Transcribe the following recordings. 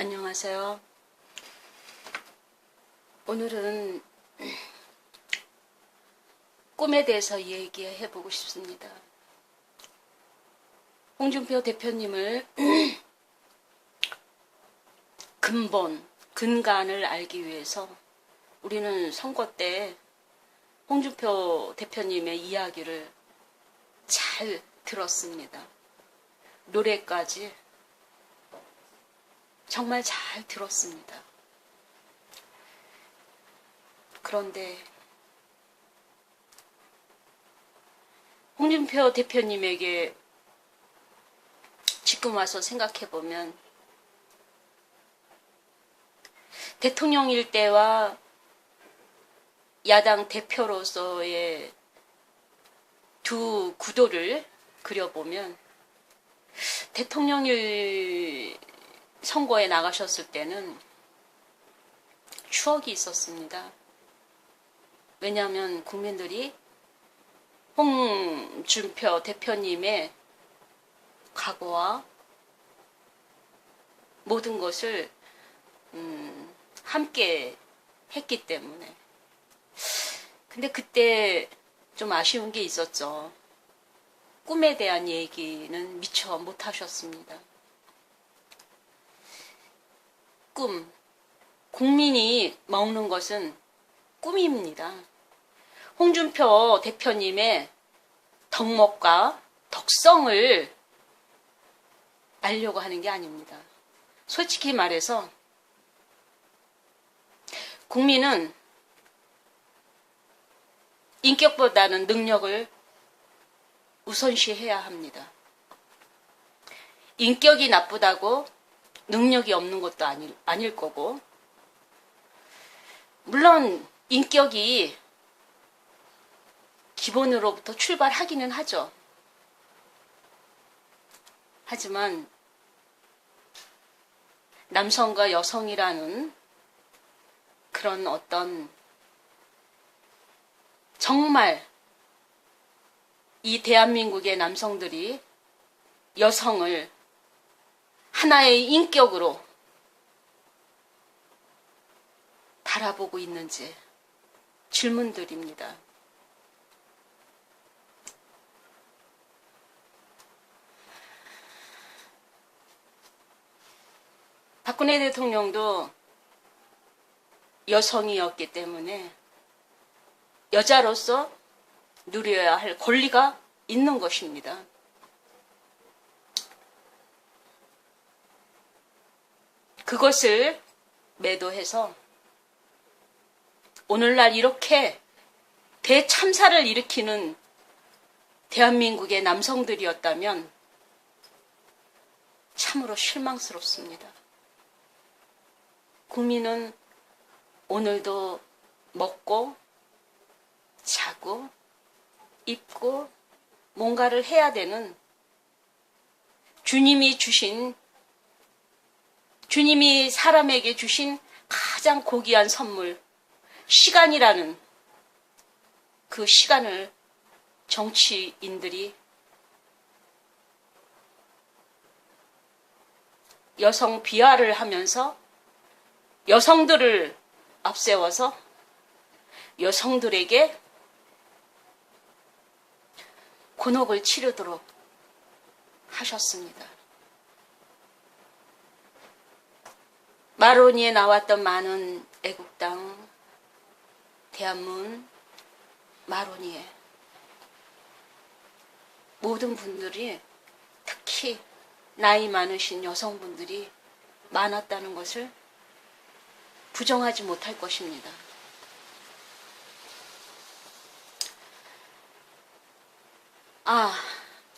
안녕하세요. 오늘은 꿈에 대해서 얘기해보고 싶습니다. 홍준표 대표님을 근간을 알기 위해서 우리는 선거 때 홍준표 대표님의 이야기를 잘 들었습니다. 노래까지 정말 잘 들었습니다. 그런데 홍준표 대표님에게 지금 와서 생각해보면 대통령일 때와 야당 대표로서의 두 구도를 그려보면 대통령일 선거에 나가셨을 때는 추억이 있었습니다. 왜냐하면 국민들이 홍준표 대표님의 각오와 모든 것을 함께 했기 때문에. 근데 그때 좀 아쉬운 게 있었죠. 꿈에 대한 얘기는 미처 못 하셨습니다. 꿈. 국민이 먹는 것은 꿈입니다. 홍준표 대표님의 덕목과 덕성을 알려고 하는 게 아닙니다. 솔직히 말해서 국민은 인격보다는 능력을 우선시해야 합니다. 인격이 나쁘다고 능력이 없는 것도 아닐 거고, 물론 인격이 기본으로부터 출발하기는 하죠. 하지만 남성과 여성이라는 그런 어떤 정말 이 대한민국의 남성들이 여성을 하나의 인격으로 바라보고 있는지 질문드립니다. 박근혜 대통령도 여성이었기 때문에 여자로서 누려야 할 권리가 있는 것입니다. 그것을 매도해서 오늘날 이렇게 대참사를 일으키는 대한민국의 남성들이었다면 참으로 실망스럽습니다. 국민은 오늘도 먹고 자고 입고 뭔가를 해야 되는 주님이 사람에게 주신 가장 고귀한 선물, 시간이라는 그 시간을 정치인들이 여성 비하를 하면서 여성들을 앞세워서 여성들에게 곤혹을 치르도록 하셨습니다. 마로니에 나왔던 많은 애국당, 대한문, 마로니에 모든 분들이 특히 나이 많으신 여성분들이 많았다는 것을 부정하지 못할 것입니다.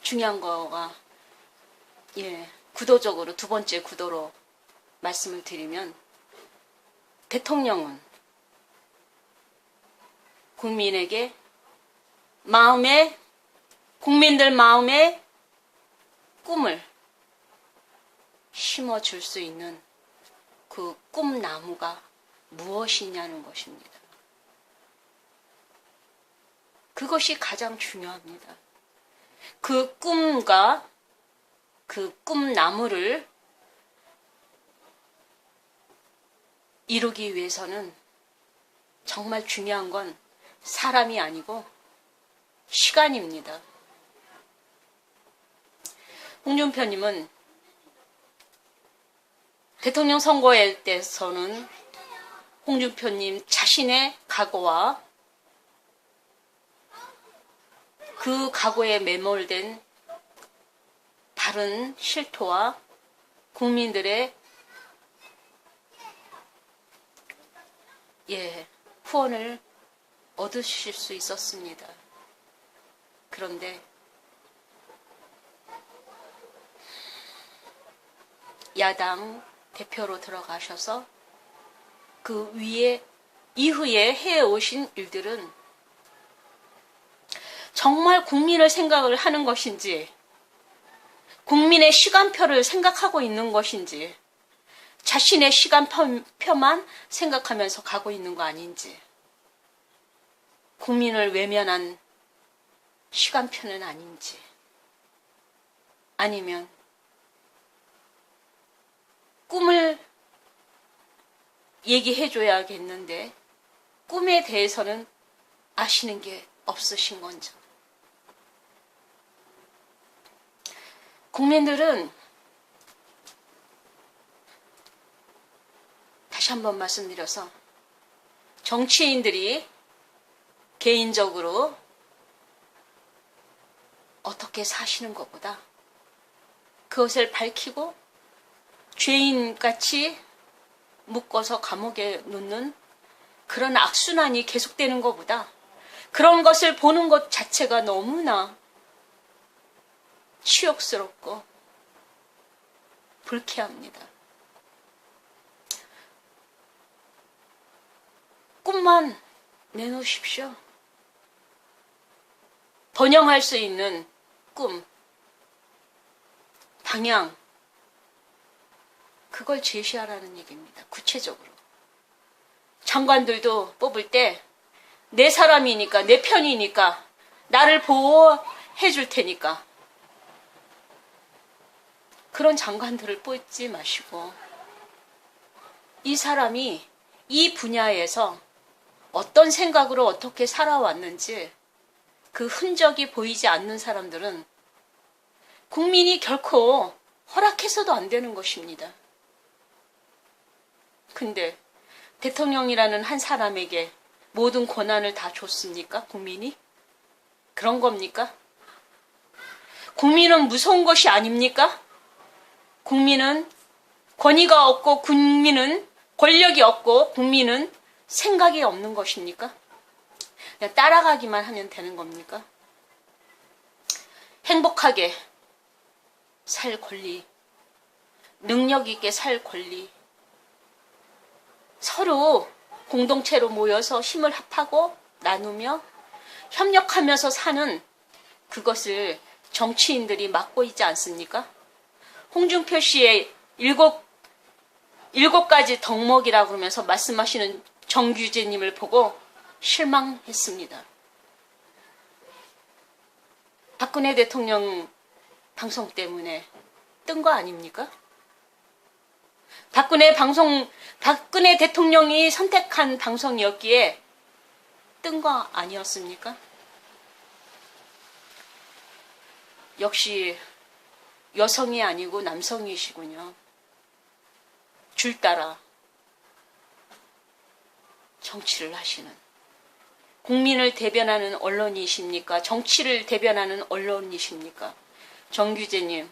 중요한 거가 구도적으로 두 번째 구도로 말씀을 드리면 대통령은 국민에게 국민들 마음에 꿈을 심어줄 수 있는 그 꿈나무가 무엇이냐는 것입니다. 그것이 가장 중요합니다. 그 꿈과 그 꿈나무를 이루기 위해서는 정말 중요한 건 사람이 아니고 시간입니다. 홍준표님은 대통령 선거에 대해서는 홍준표님 자신의 각오와 그 각오에 매몰된 바른 실토와 국민들의 후원을 얻으실 수 있었습니다. 그런데 야당 대표로 들어가셔서 그 위에 이후에 해오신 일들은 정말 국민을 생각을 하는 것인지, 국민의 시간표를 생각하고 있는 것인지, 자신의 시간표만 생각하면서 가고 있는 거 아닌지, 국민을 외면한 시간표는 아닌지, 아니면 꿈을 얘기해줘야겠는데 꿈에 대해서는 아시는 게 없으신 건지. 국민들은 다시 한번 말씀드려서 정치인들이 개인적으로 어떻게 사시는 것보다 그것을 밝히고 죄인같이 묶어서 감옥에 놓는 그런 악순환이 계속되는 것보다 그런 것을 보는 것 자체가 너무나 치욕스럽고 불쾌합니다. 꿈만 내놓으십시오. 번영할 수 있는 꿈, 방향, 그걸 제시하라는 얘기입니다. 구체적으로. 장관들도 뽑을 때 내 사람이니까, 내 편이니까, 나를 보호해 줄 테니까 그런 장관들을 뽑지 마시고 이 사람이 이 분야에서 어떤 생각으로 어떻게 살아왔는지 그 흔적이 보이지 않는 사람들은 국민이 결코 허락해서도 안 되는 것입니다. 근데 대통령이라는 한 사람에게 모든 권한을 다 줬습니까? 국민이? 그런 겁니까? 국민은 무서운 것이 아닙니까? 국민은 권위가 없고 국민은 권력이 없고 국민은 생각이 없는 것입니까? 그냥 따라가기만 하면 되는 겁니까? 행복하게 살 권리, 능력 있게 살 권리, 서로 공동체로 모여서 힘을 합하고 나누며 협력하면서 사는 그것을 정치인들이 맡고 있지 않습니까? 홍준표 씨의 일곱 가지 덕목이라고 그러면서 말씀하시는 정규재님을 보고 실망했습니다. 박근혜 대통령 방송 때문에 뜬 거 아닙니까? 박근혜 대통령이 선택한 방송이었기에 뜬 거 아니었습니까? 역시 여성이 아니고 남성이시군요. 줄 따라 정치를 하시는, 국민을 대변하는 언론이십니까? 정치를 대변하는 언론이십니까? 정규재님,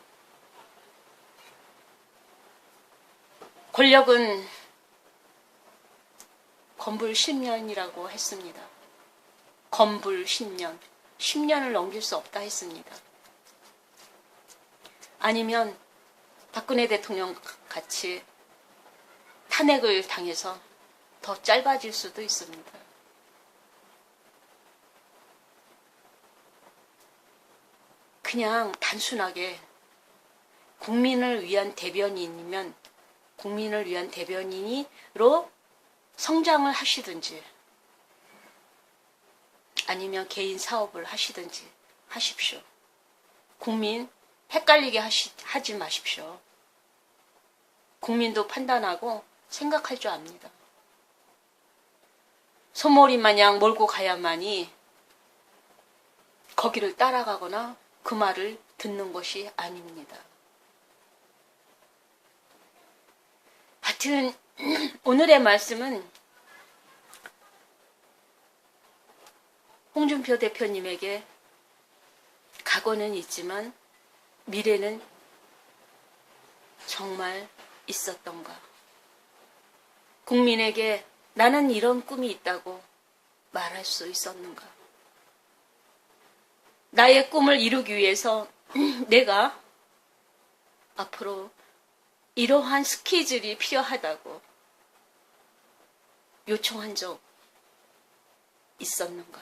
권력은 건불 10년이라고 했습니다. 건불 10년. 10년을 넘길 수 없다 했습니다. 아니면 박근혜 대통령 같이 탄핵을 당해서 더 짧아질 수도 있습니다. 그냥 단순하게 국민을 위한 대변인이면 국민을 위한 대변인으로 성장을 하시든지 아니면 개인 사업을 하시든지 하십시오. 국민 헷갈리게 하지 마십시오. 국민도 판단하고 생각할 줄 압니다. 소몰이 마냥 몰고 가야만이 거기를 따라가거나 그 말을 듣는 것이 아닙니다. 하여튼 오늘의 말씀은 홍준표 대표님에게 과거는 있지만 미래는 정말 있었던가. 국민에게 나는 이런 꿈이 있다고 말할 수 있었는가. 나의 꿈을 이루기 위해서 내가 앞으로 이러한 스케줄이 필요하다고 요청한 적 있었는가.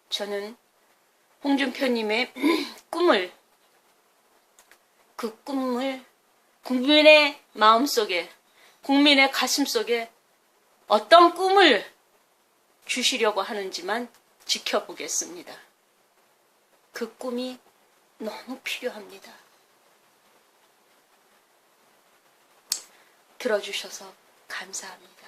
저는 홍준표님의 그 꿈을 국민의 마음속에, 국민의 가슴속에 어떤 꿈을 주시려고 하는지만 지켜보겠습니다. 그 꿈이 너무 필요합니다. 들어주셔서 감사합니다.